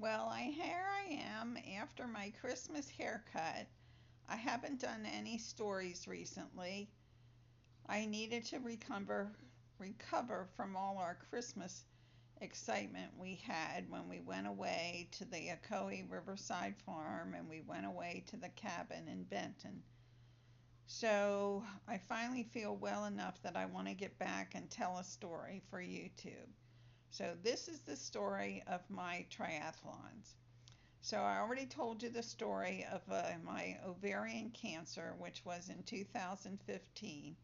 Well, here I am after my Christmas haircut. I haven't done any stories recently. I needed to recover from all our Christmas excitement we had when we went away to the Ocoee Riverside Farm and we went away to the cabin in Benton. So I finally feel well enough that I want to get back and tell a story for YouTube. So this is the story of my triathlons. So I already told you the story of my ovarian cancer, which was in 2015.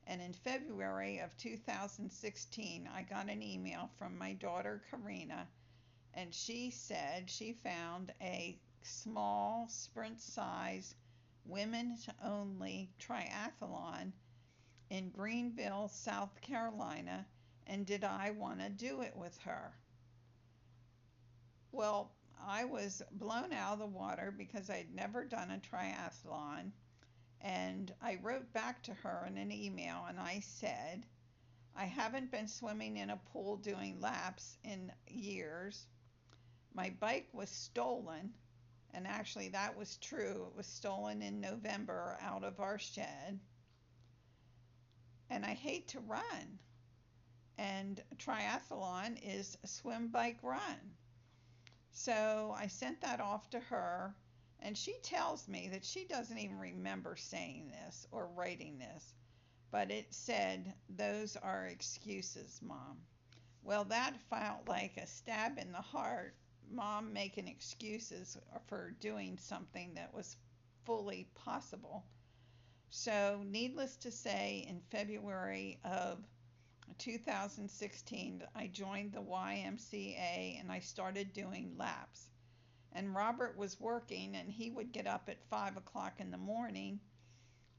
And in February of 2016, I got an email from my daughter Karina, and she said she found a small sprint size women's only triathlon in Greenville, South Carolina, and did I want to do it with her? Well, I was blown out of the water because I'd never done a triathlon. And I wrote back to her in an email and I said, I haven't been swimming in a pool doing laps in years. My bike was stolen, and actually, that was true. It was stolen in November out of our shed. And I hate to run. And triathlon is swim, bike, run. So I sent that off to her, and she tells me that she doesn't even remember saying this or writing this, but it said, "Those are excuses, Mom." Well, that felt like a stab in the heart, Mom making excuses for doing something that was fully possible. So, needless to say, in February of 2016, I joined the YMCA and I started doing laps. And Robert was working, and he would get up at 5 o'clock in the morning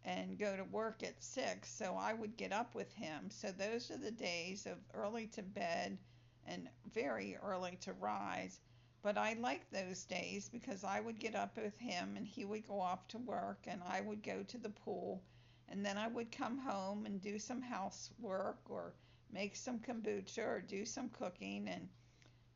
and go to work at 6, so I would get up with him. So those are the days of early to bed and very early to rise. But I liked those days because I would get up with him and he would go off to work and I would go to the pool, and then I would come home and do some housework or make some kombucha or do some cooking and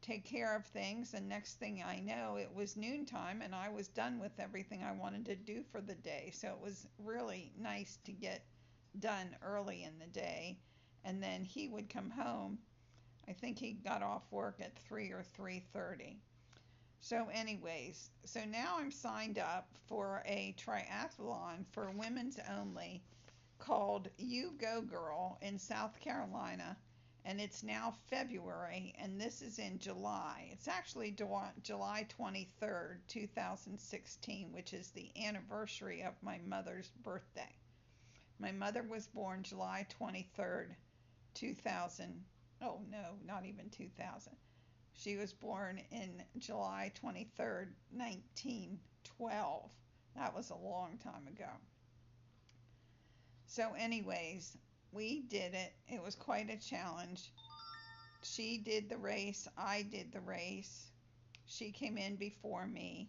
take care of things. And next thing I know, it was noontime and I was done with everything I wanted to do for the day. So it was really nice to get done early in the day. And then he would come home. I think he got off work at 3 or 3:30. So anyways, so now I'm signed up for a triathlon for women's only called You Go Girl in South Carolina, and it's now February, and this is in July. It's actually July 23rd, 2016, which is the anniversary of my mother's birthday. My mother was born July 23rd, 2000. Oh, no, not even 2000. She was born in July 23rd, 1912. That was a long time ago. So, anyways, we did it. It was quite a challenge. She did the race. I did the race. She came in before me.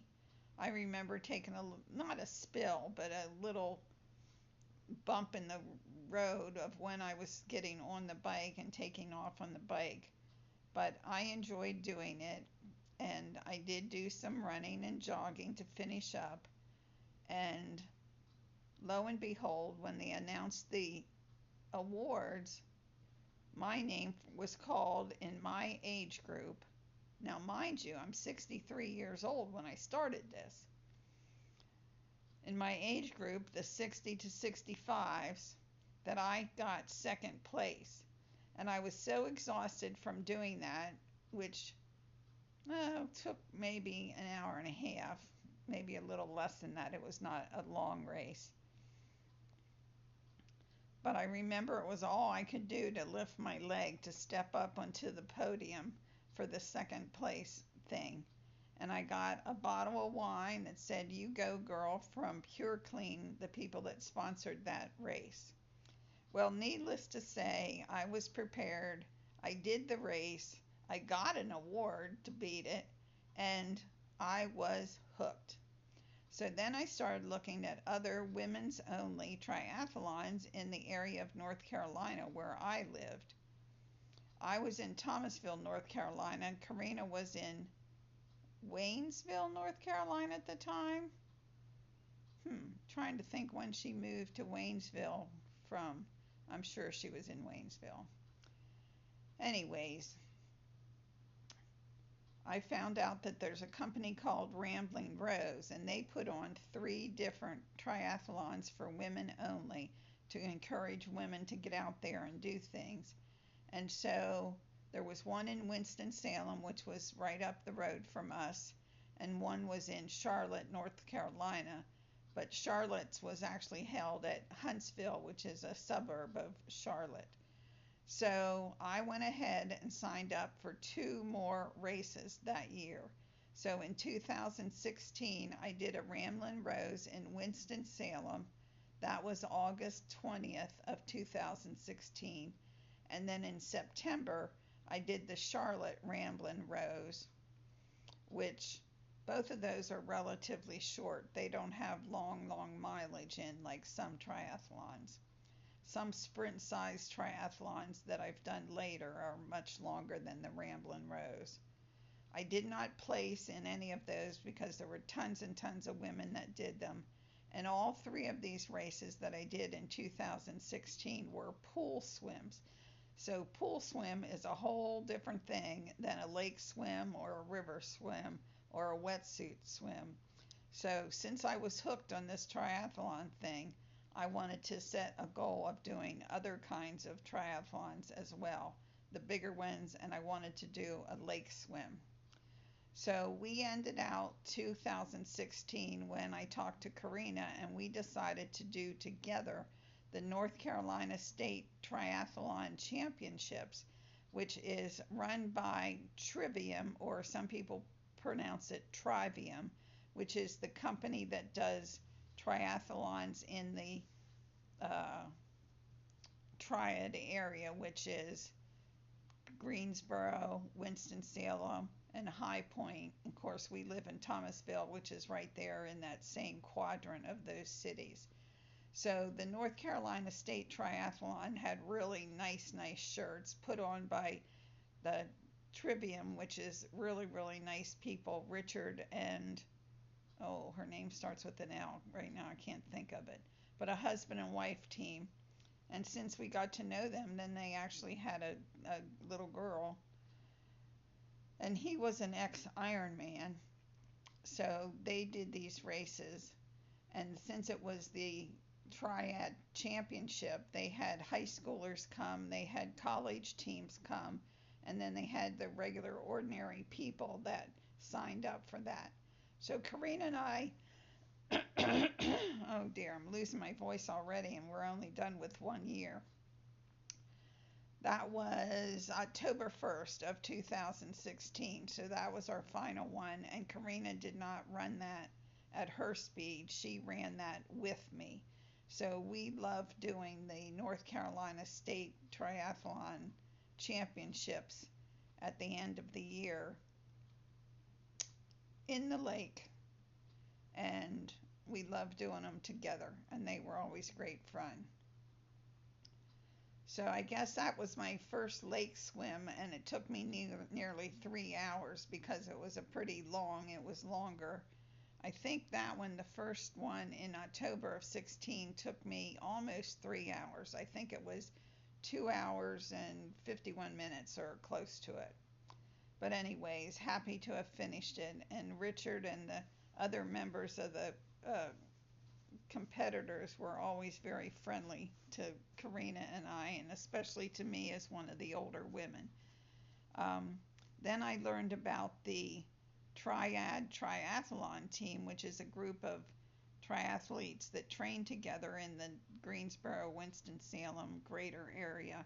I remember taking not a spill, but a little bump in the road of when I was getting on the bike and taking off on the bike. But I enjoyed doing it, and I did do some running and jogging to finish up. And lo and behold, when they announced the awards, my name was called in my age group. Now, mind you, I'm 63 years old when I started this. In my age group, the 60 to 65s, that I got second place. And I was so exhausted from doing that, which took maybe an hour and a half, maybe a little less than that. It was not a long race. But I remember it was all I could do to lift my leg to step up onto the podium for the second place thing. And I got a bottle of wine that said, "You Go Girl," from Pure Clean, the people that sponsored that race. Well, needless to say, I was prepared. I did the race. I got an award to beat it, and I was hooked. So then I started looking at other women's only triathlons in the area of North Carolina where I lived. I was in Thomasville, North Carolina, and Karina was in Waynesville, North Carolina at the time. Trying to think when she moved to Waynesville from. I'm sure she was in Waynesville. Anyways, I found out that there's a company called Rambling Rose, and they put on 3 different triathlons for women only to encourage women to get out there and do things. And so there was one in Winston-Salem, which was right up the road from us, and one was in Charlotte, North Carolina. But Charlotte's was actually held at Huntsville, which is a suburb of Charlotte. So I went ahead and signed up for 2 more races that year. So in 2016, I did a Ramblin' Rose in Winston-Salem. That was August 20th of 2016. And then in September, I did the Charlotte Ramblin' Rose, which both of those are relatively short. They don't have long mileage in like some triathlons. Some sprint-sized triathlons that I've done later are much longer than the Ramblin' Rose. I did not place in any of those because there were tons and tons of women that did them. And all 3 of these races that I did in 2016 were pool swims. So pool swim is a whole different thing than a lake swim or a river swim or a wetsuit swim. So since I was hooked on this triathlon thing, I wanted to set a goal of doing other kinds of triathlons as well, the bigger ones, and I wanted to do a lake swim. So we ended out 2016 when I talked to Karina, and we decided to do together the North Carolina State Triathlon Championships, which is run by Trivium, or some people pronounce it Trivium, which is the company that does triathlons in the Triad area, which is Greensboro, Winston-Salem, and High Point. Of course, we live in Thomasville, which is right there in that same quadrant of those cities. So the North Carolina State Triathlon had really nice shirts put on by the Trivium, which is really nice people. Richard and, oh, her name starts with an L. Right now I can't think of it. But a husband and wife team. And since we got to know them, then they actually had a little girl. And he was an ex-Ironman. So they did these races. And since it was the Triad Championship, they had high schoolers come, they had college teams come, and then they had the regular ordinary people that signed up for that. So Karina and I, oh dear, I'm losing my voice already, and we're only done with 1 year. That was October 1st of 2016, so that was our final one, and Karina did not run that at her speed. She ran that with me. So we love doing the North Carolina State Triathlon Championships at the end of the year in the lake, and we love doing them together, and they were always great fun. So I guess that was my first lake swim, and it took me nearly 3 hours because it was it was longer. I think that one, the first one in October of 16, took me almost 3 hours. I think it was 2 hours and 51 minutes or close to it. But anyways, happy to have finished it. And Richard and the other members of the competitors were always very friendly to Karina and I, and especially to me as one of the older women. Then I learned about the Triad Triathlon team, which is a group of triathletes that train together in the Greensboro, Winston-Salem greater area,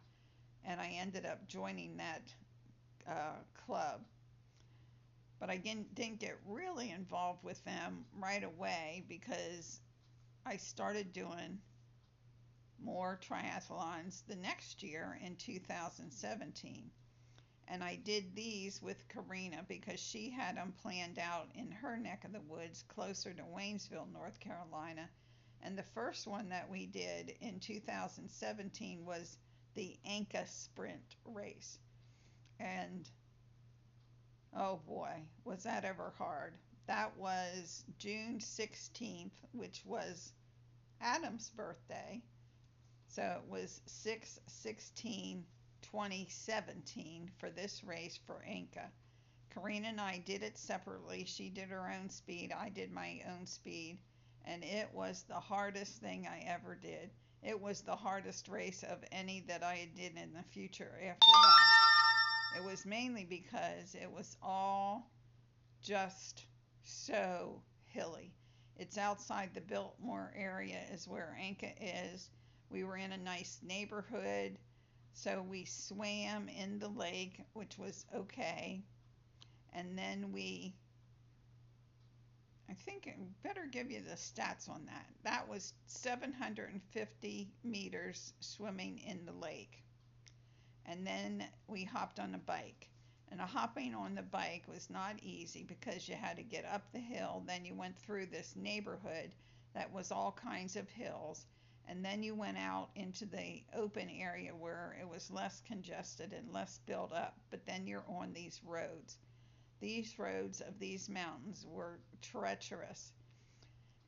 and I ended up joining that club. But I didn't get really involved with them right away because I started doing more triathlons the next year in 2017. And I did these with Karina because she had them planned out in her neck of the woods closer to Waynesville, North Carolina. And the first one that we did in 2017 was the Anka Sprint race. And Oh boy, was that ever hard. That was June 16th, which was Adam's birthday. So it was 6/16/2017 for this race for Anka. Karina and I did it separately. She did her own speed, I did my own speed, and it was the hardest thing I ever did. It was the hardest race of any that I did in the future after that. It was mainly because it was all just so hilly. It's outside the Biltmore area is where Anka is. We were in a nice neighborhood, so we swam in the lake, which was okay. And then I think I better give you the stats on that. That was 750 meters swimming in the lake. And then we hopped on a bike. And hopping on the bike was not easy because you had to get up the hill. Then you went through this neighborhood that was all kinds of hills. And then you went out into the open area where it was less congested and less built up. But then you're on these roads. These roads of these mountains were treacherous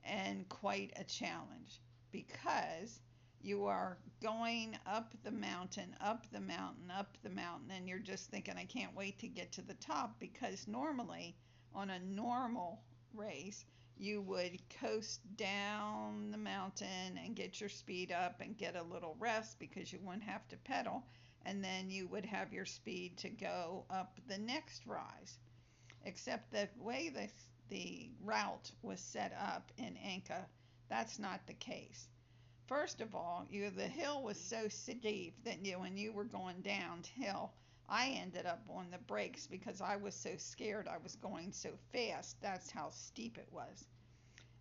and quite a challenge because you are going up the mountain, up the mountain, up the mountain, and you're just thinking, I can't wait to get to the top, because normally on a normal race, you would coast down the mountain and get your speed up and get a little rest because you wouldn't have to pedal, and then you would have your speed to go up the next rise. Except the way the route was set up in Anka, that's not the case. First of all, the hill was so steep that when you were going downhill, I ended up on the brakes because I was so scared I was going so fast. That's how steep it was.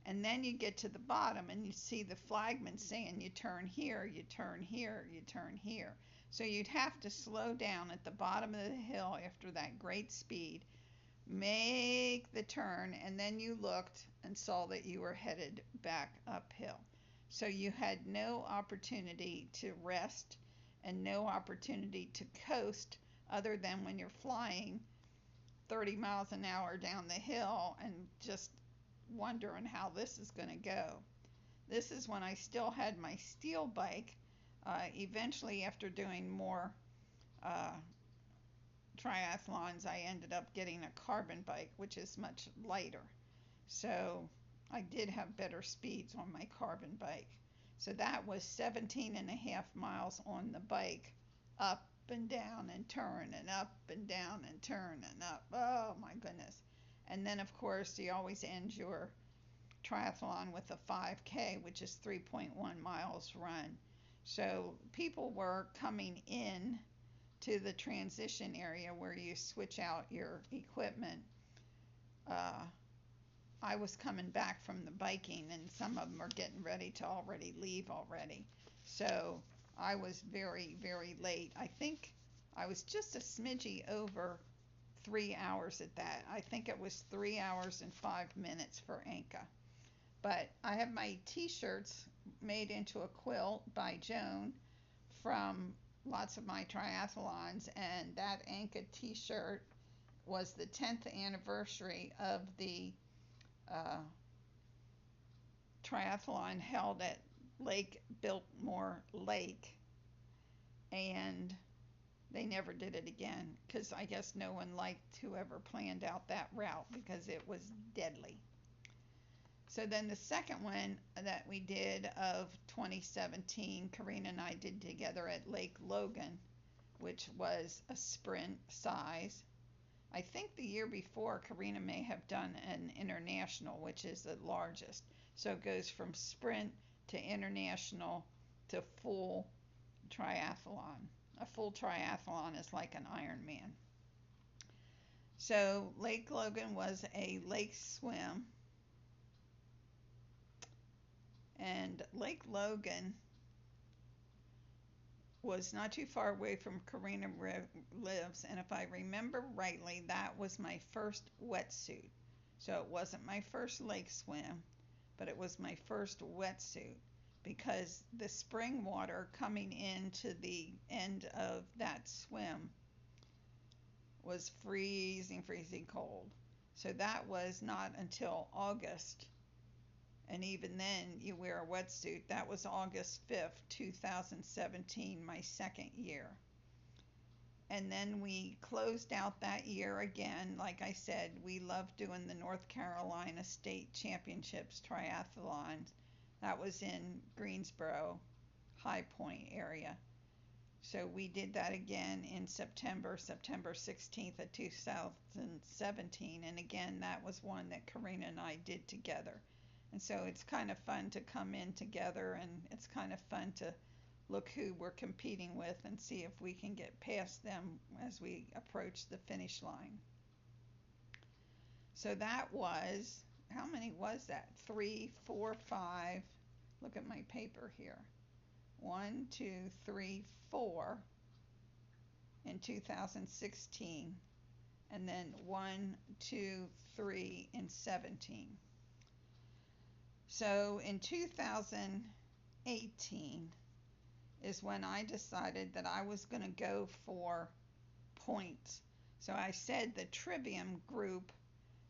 And then you get to the bottom and you see the flagman saying you turn here, you turn here, you turn here. So you'd have to slow down at the bottom of the hill after that great speed, make the turn, and then you looked and saw that you were headed back uphill. So you had no opportunity to rest and no opportunity to coast other than when you're flying 30 miles an hour down the hill and just wondering how this is going to go. This is when I still had my steel bike. Eventually, after doing more triathlons, I ended up getting a carbon bike, which is much lighter. So I did have better speeds on my carbon bike. So that was 17 and a half miles on the bike, up and down and turn and up and down and turn and up. Oh my goodness. And then of course you always end your triathlon with a 5K, which is 3.1 miles run. So people were coming in to the transition area where you switch out your equipment. I was coming back from the biking and some of them are getting ready to already leave already. So I was very, very late. I think I was just a smidgy over 3 hours at that. I think it was 3 hours and 5 minutes for Anka. But I have my t-shirts made into a quilt by Joan from lots of my triathlons, and that Anka t-shirt was the 10th anniversary of the triathlon held at Lake Biltmore Lake, and they never did it again because I guess no one liked whoever planned out that route because it was deadly. So then the second one that we did of 2017, Karina and I did together at Lake Logan, which was a sprint size. I think the year before, Karina may have done an international, which is the largest. So it goes from sprint to international to full triathlon. A full triathlon is like an Ironman. So Lake Logan was a lake swim. And Lake Logan was not too far away from Karina lives, and if I remember rightly, that was my first wetsuit. So it wasn't my first lake swim, but it was my first wetsuit because the spring water coming into the end of that swim was freezing cold. So that was not until August. And even then, you wear a wetsuit. That was August 5th, 2017, my second year. And then we closed out that year again. Like I said, we loved doing the North Carolina State Championships triathlons. That was in Greensboro, High Point area. So we did that again in September 16th of 2017. And again, that was one that Karina and I did together. And so it's kind of fun to come in together, and it's kind of fun to look who we're competing with and see if we can get past them as we approach the finish line. So that was, how many was that? 3, 4, 5. Look at my paper here. 1, 2, 3, 4 in 2016, and then 1, 2, 3 in 17. So in 2018 is when I decided that I was going to go for points. So I said the Trivium Group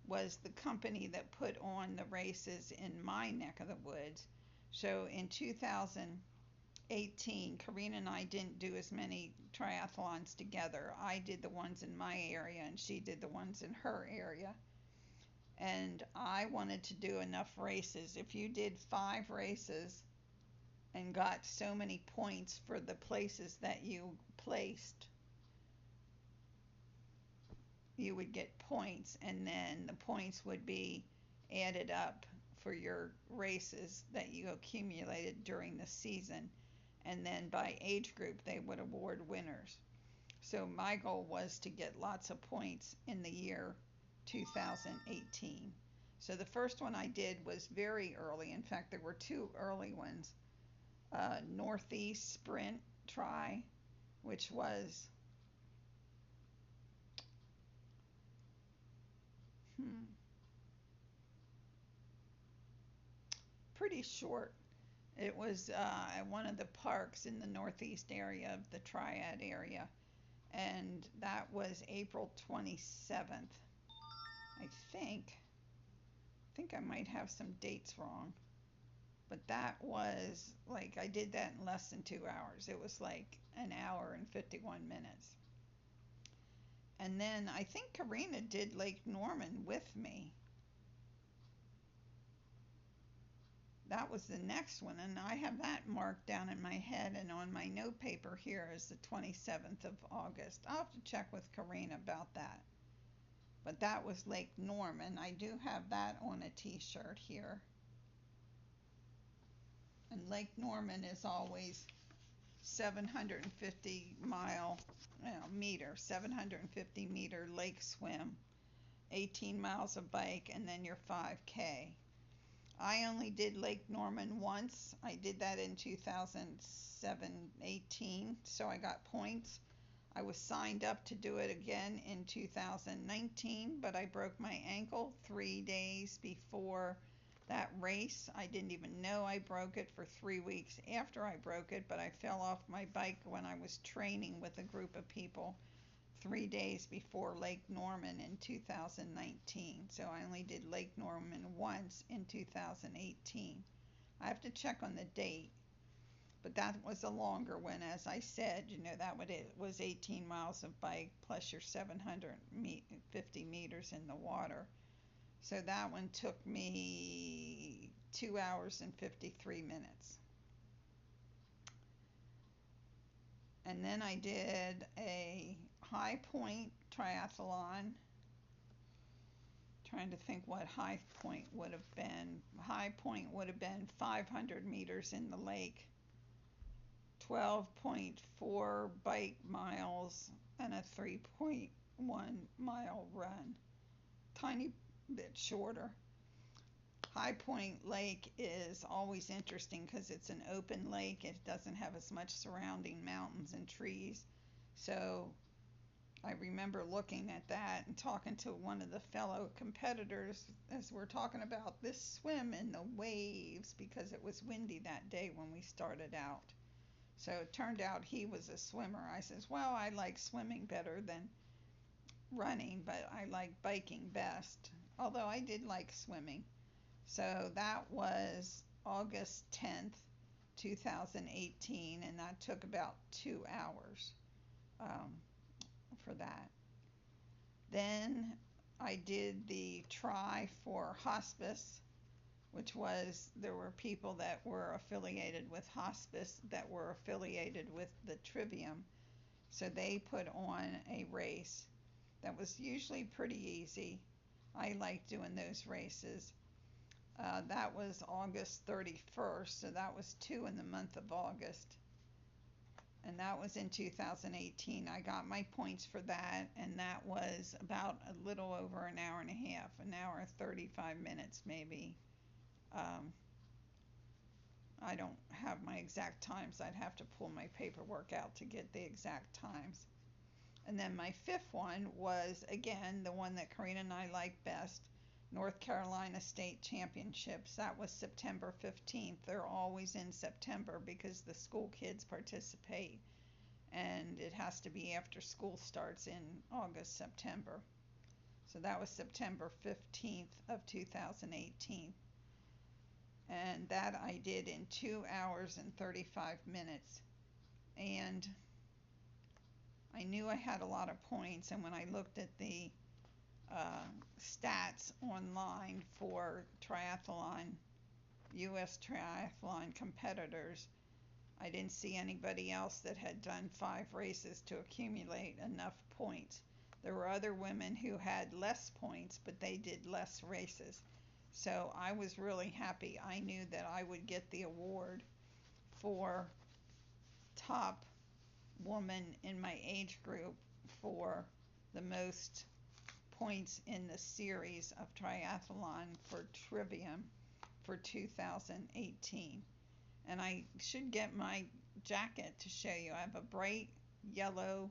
was the company that put on the races in my neck of the woods. So in 2018, Karina and I didn't do as many triathlons together. I did the ones in my area and she did the ones in her area. And I wanted to do enough races. If you did 5 races and got so many points for the places that you placed, you would get points, and then the points would be added up for your races that you accumulated during the season. And then by age group, they would award winners. So my goal was to get lots of points in the year 2018. So the first one I did was very early. In fact, there were 2 early ones. Northeast Sprint Tri, which was pretty short. It was at one of the parks in the northeast area of the Triad area, and that was April 27th. I think I might have some dates wrong, but that was like, I did that in less than 2 hours. It was like an hour and 51 minutes. And then I think Karina did Lake Norman with me. That was the next one, and I have that marked down in my head, and on my note paper here is the 27th of August. I'll have to check with Karina about that. But that was Lake Norman. I do have that on a t-shirt here. And Lake Norman is always 750 meter lake swim, 18 miles of bike, and then your 5K. I only did Lake Norman once. I did that in 2018, so I got points. I was signed up to do it again in 2019, but I broke my ankle 3 days before that race. I didn't even know I broke it for 3 weeks after I broke it, but I fell off my bike when I was training with a group of people 3 days before Lake Norman in 2019. So I only did Lake Norman once in 2018. I have to check on the date, but that was a longer one. As I said, that was 18 miles of bike plus your 750 meters in the water. So that one took me 2 hours and 53 minutes. And then I did a High Point triathlon. Trying to think what High Point would have been. High Point would have been 500 meters in the lake, 12.4 bike miles, and a 3.1 mile run. Tiny bit shorter. High Point Lake is always interesting because it's an open lake. It doesn't have as much surrounding mountains and trees. So I remember looking at that and talking to one of the fellow competitors as we're talking about this swim in the waves, because it was windy that day when we started out. So it turned out he was a swimmer. I says, well, I like swimming better than running, but I like biking best, although I did like swimming. So that was August 10th, 2018, and that took about 2 hours um, for that. Then I did the try for hospice, which was there were people that were affiliated with hospice that were affiliated with the Trivium. So they put on a race that was usually pretty easy. I like doing those races. That was August 31st, so that was two in the month of August. And that was in 2018. I got my points for that, and that was about a little over an hour and a half, an hour and 35 minutes maybe. Um, I don't have my exact times. I'd have to pull my paperwork out to get the exact times. And then my fifth one was, again, the one that Karina and I like best, North Carolina State Championships. That was September 15th. They're always in September because the school kids participate. And it has to be after school starts in August, September. So that was September 15th of 2018. And that I did in 2 hours and 35 minutes. And I knew I had a lot of points, and when I looked at the stats online for triathlon, U.S. triathlon competitors, I didn't see anybody else that had done 5 races to accumulate enough points. There were other women who had less points, but they did less races. So I was really happy. I knew that I would get the award for top woman in my age group for the most points in the series of triathlon for Trivium for 2018. And I should get my jacket to show you. I have a bright yellow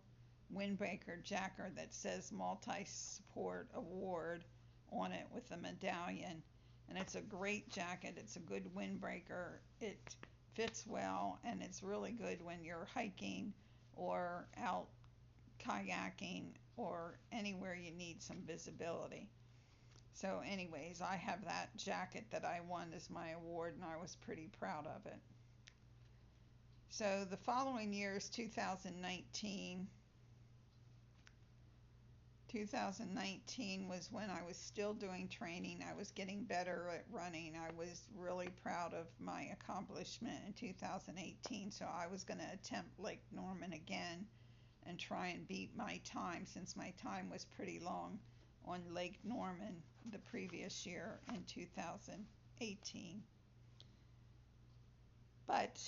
windbreaker jacket that says multi-sport award on it with a medallion. And it's a great jacket. It's a good windbreaker. It fits well, and it's really good when you're hiking or out kayaking or anywhere you need some visibility. So anyways, I have that jacket that I won as my award, and I was pretty proud of it. So the following year is 2019. 2019 was when I was still doing training. I was getting better at running. I was really proud of my accomplishment in 2018, so I was going to attempt Lake Norman again and try and beat my time, since my time was pretty long on Lake Norman the previous year in 2018. But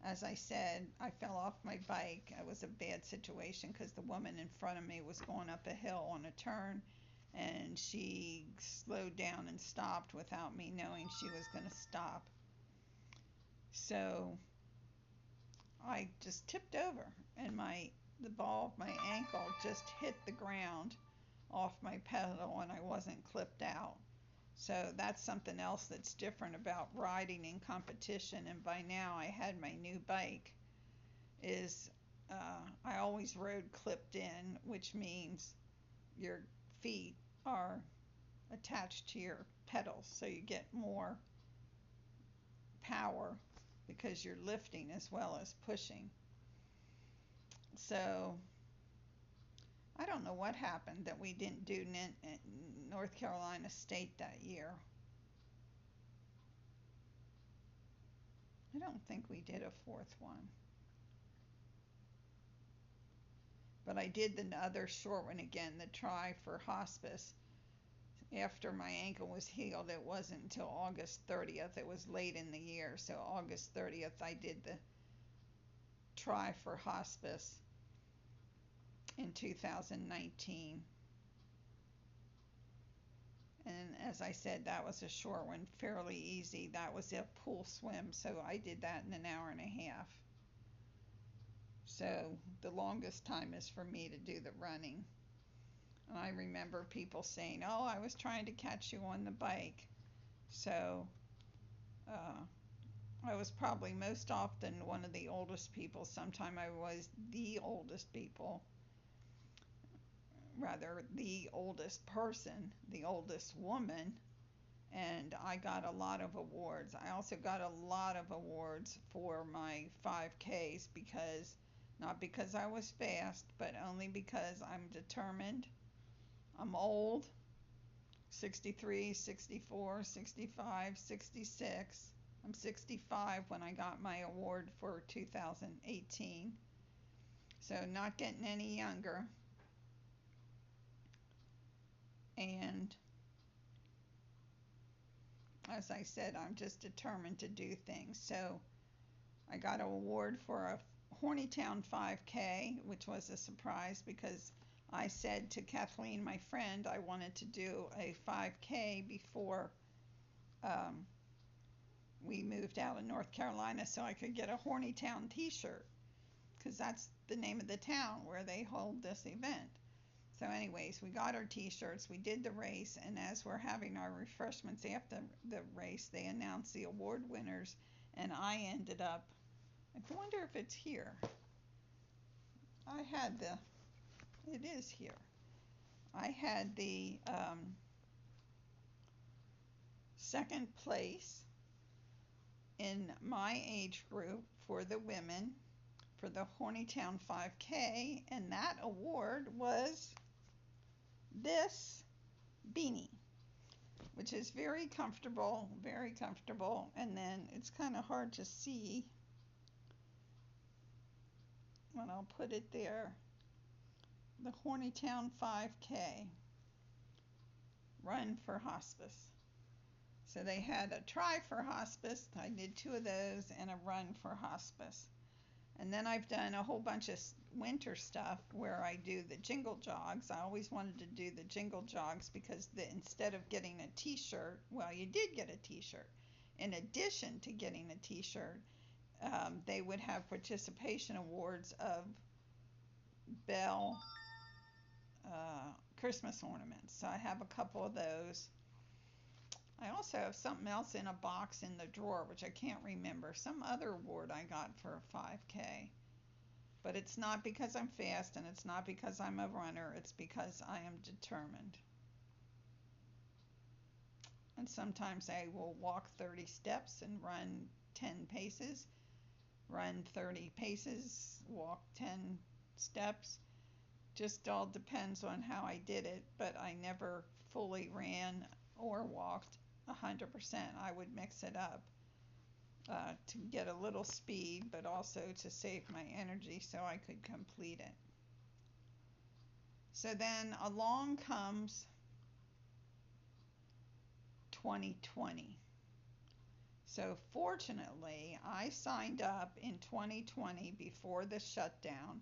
as I said, I fell off my bike. It was a bad situation because the woman in front of me was going up a hill on a turn, and she slowed down and stopped without me knowing she was going to stop. So I just tipped over, and the ball of my ankle just hit the ground off my pedal, and I wasn't clipped out. So that's something else that's different about riding in competition. And by now I had my new bike. I always rode clipped in, which means your feet are attached to your pedals, so you get more power because you're lifting as well as pushing. So I don't know what happened that we didn't do North Carolina State that year. I don't think we did a fourth one. But I did the other short one again, the try for hospice. After my ankle was healed, it wasn't until August 30th. It was late in the year, so August 30th I did the try for hospice in 2019. And as I said, that was a short one, fairly easy. That was a pool swim, so I did that in an hour and a half. So the longest time is for me to do the running. And I remember people saying, "Oh, I was trying to catch you on the bike." So I was probably most often one of the oldest people. Sometime I was the oldest people. rather the oldest person, the oldest woman, and I got a lot of awards. I also got a lot of awards for my 5Ks because, not because I was fast, but only because I'm determined. I'm old, 63, 64, 65, 66. I'm 65 when I got my award for 2018. So not getting any younger. And as I said, I'm just determined to do things. So I got an award for a Hornytown 5K, which was a surprise because I said to Kathleen, my friend, I wanted to do a 5K before we moved out of North Carolina so I could get a Hornytown t-shirt, because that's the name of the town where they hold this event. So anyways, we got our t-shirts, we did the race, and as we're having our refreshments after the race, they announced the award winners, and I ended up, I wonder if it's here. It is here. I had the second place in my age group for the women for the Hornytown 5K, and that award was this beanie, which is very comfortable, and then it's kind of hard to see when I'll put it there. The Hornytown 5K, Run for Hospice. So they had a try for hospice, I did 2 of those, and a run for hospice. And then I've done a whole bunch of winter stuff where I do the jingle jogs. I always wanted to do the jingle jogs because instead of getting a t-shirt, well, you did get a t-shirt. In addition to getting a t-shirt, they would have participation awards of Bell Christmas ornaments. So I have a couple of those. I also have something else in a box in the drawer, which I can't remember. Some other award I got for a 5K. But it's not because I'm fast, and it's not because I'm a runner. It's because I am determined. And sometimes I will walk 30 steps and run 10 paces. Run 30 paces, walk 10 steps. Just all depends on how I did it, but I never fully ran or walked 100%. I would mix it up to get a little speed, but also to save my energy so I could complete it. So then along comes 2020. So fortunately, I signed up in 2020 before the shutdown.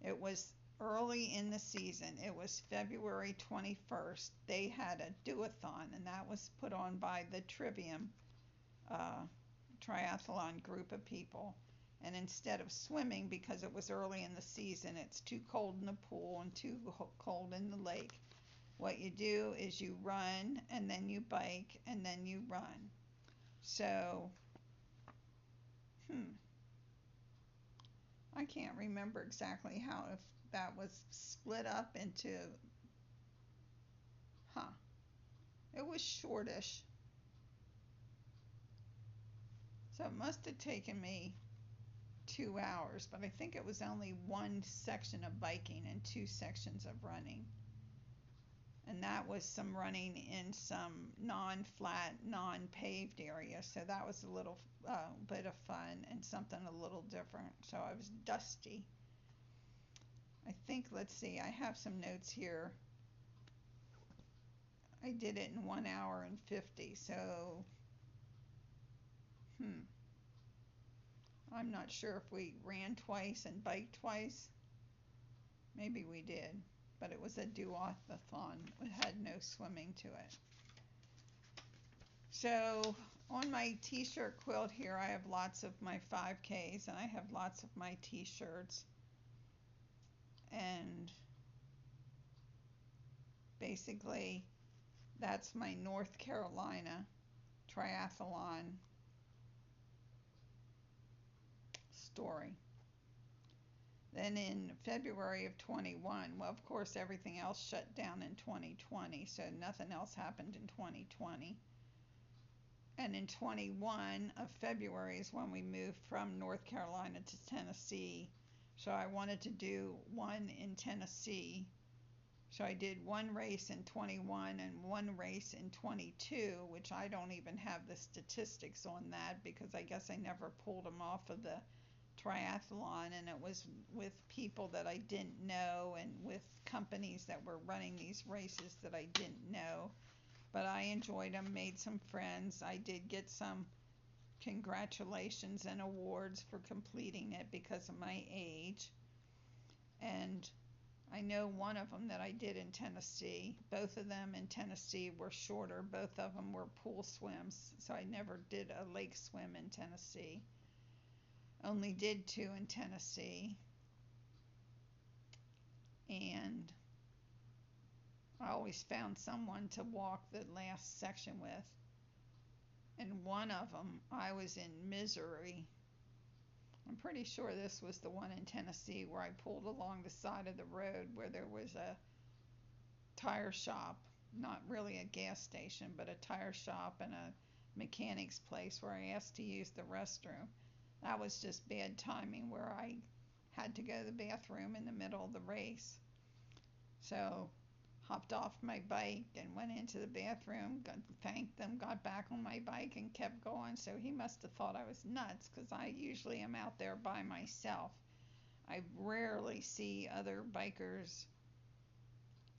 It was early in the season. It was February 21st. They had a do-a-thon, and that was put on by the Trivium triathlon group of people. And instead of swimming, because it was early in the season, it's too cold in the pool and too cold in the lake, what you do is you run, and then you bike, and then you run. So, I can't remember exactly how, if that was split up into, it was shortish. So it must have taken me 2 hours, but I think it was only 1 section of biking and 2 sections of running. And that was some running in some non-flat, non-paved area. So that was a little bit of fun and something a little different. So I was dusty. I think, let's see, I have some notes here. I did it in 1 hour and 50. So, I'm not sure if we ran twice and biked twice. Maybe we did. But it was a do-a-thon. It had no swimming to it. So on my t-shirt quilt here, I have lots of my 5Ks, and I have lots of my t-shirts. And basically, that's my North Carolina triathlon story. Then in February of 21, well, of course, everything else shut down in 2020, so nothing else happened in 2020. And in 21 of February is when we moved from North Carolina to Tennessee. So I wanted to do one in Tennessee. So I did one race in 21 and one race in 22, which I don't even have the statistics on that because I guess I never pulled them off of the triathlon, and it was with people that I didn't know and with companies that were running these races that I didn't know. But I enjoyed them, made some friends. I did get some congratulations and awards for completing it because of my age. And I know one of them that I did in Tennessee. Both of them in Tennessee were shorter. Both of them were pool swims. So I never did a lake swim in Tennessee. Only did two in Tennessee. And I always found someone to walk the last section with. And one of them, I was in Missouri. I'm pretty sure this was the one in Tennessee where I pulled along the side of the road where there was a tire shop, not really a gas station, but a tire shop and a mechanic's place where I asked to use the restroom. That was just bad timing where I had to go to the bathroom in the middle of the race. So hopped off my bike and went into the bathroom, thanked them, got back on my bike and kept going. So he must have thought I was nuts because I usually am out there by myself. I rarely see other bikers,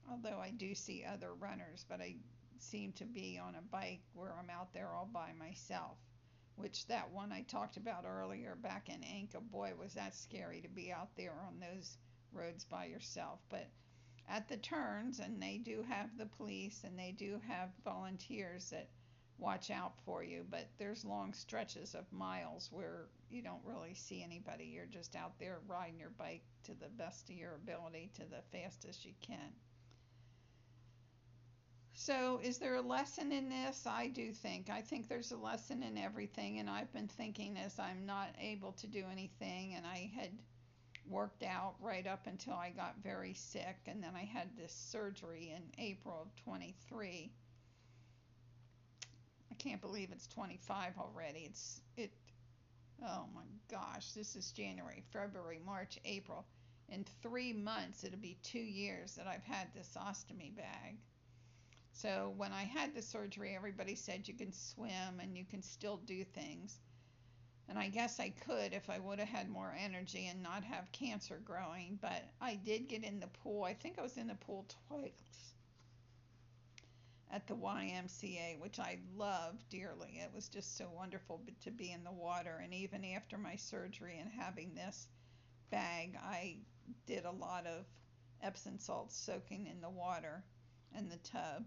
although I do see other runners, but I seem to be on a bike where I'm out there all by myself, which that one I talked about earlier back in Anka, boy, was that scary to be out there on those roads by yourself. But at the turns, and they do have the police and they do have volunteers that watch out for you, but there's long stretches of miles where you don't really see anybody. You're just out there riding your bike to the best of your ability, to the fastest you can. So is there a lesson in this? I do think. I think there's a lesson in everything, and I've been thinking as I'm not able to do anything, and I had worked out right up until I got very sick, and then I had this surgery in April of 23. I can't believe it's 25 already. Oh my gosh, this is January, February, March, April. In 3 months, it'll be 2 years that I've had this ostomy bag. So when I had the surgery, everybody said you can swim and you can still do things. And I guess I could if I would have had more energy and not have cancer growing. But I did get in the pool. I think I was in the pool twice at the YMCA, which I loved dearly. It was just so wonderful to be in the water. And even after my surgery and having this bag, I did a lot of Epsom salts soaking in the water and the tub.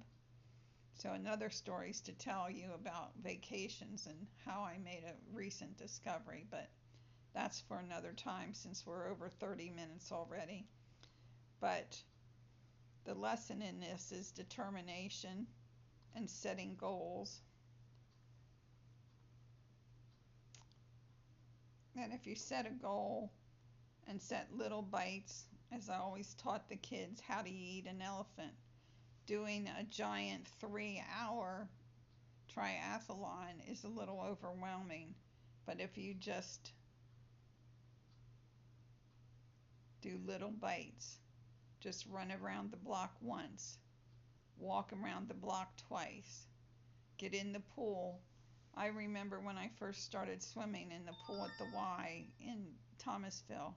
So another stories to tell you about vacations and how I made a recent discovery, but that's for another time since we're over 30 minutes already. But the lesson in this is determination and setting goals. And if you set a goal and set little bites, as I always taught the kids, how do you eat an elephant? Doing a giant 3-hour triathlon is a little overwhelming, but if you just do little bites, just run around the block once, walk around the block twice, get in the pool. I remember when I first started swimming in the pool at the Y in Thomasville,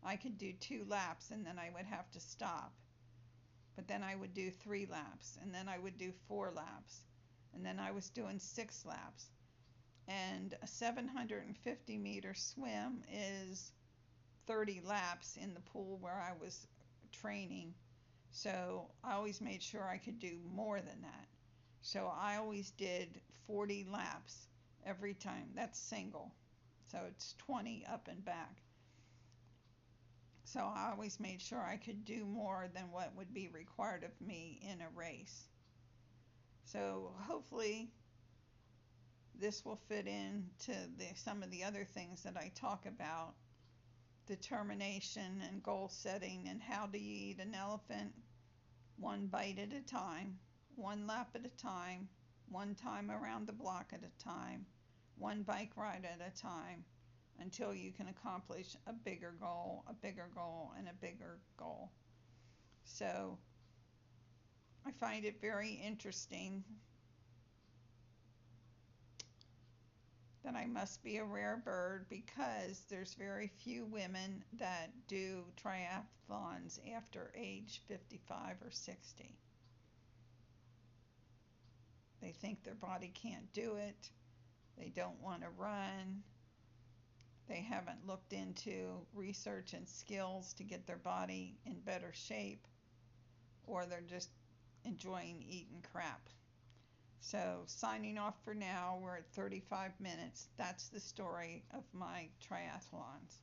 I could do 2 laps and then I would have to stop. But then I would do 3 laps, and then I would do 4 laps, and then I was doing 6 laps. And a 750-meter swim is 30 laps in the pool where I was training. So I always made sure I could do more than that. So I always did 40 laps every time. That's single. So it's 20 up and back. So I always made sure I could do more than what would be required of me in a race. So hopefully this will fit into some of the other things that I talk about determination and goal setting. And how do you eat an elephant? One bite at a time, one lap at a time, one time around the block at a time, one bike ride at a time, until you can accomplish a bigger goal, a bigger goal, and a bigger goal. So I find it very interesting that I must be a rare bird, because there's very few women that do triathlons after age 55 or 60. They think their body can't do it. They don't want to run. They haven't looked into research and skills to get their body in better shape, or they're just enjoying eating crap. So, signing off for now. We're at 35 minutes. That's the story of my triathlons.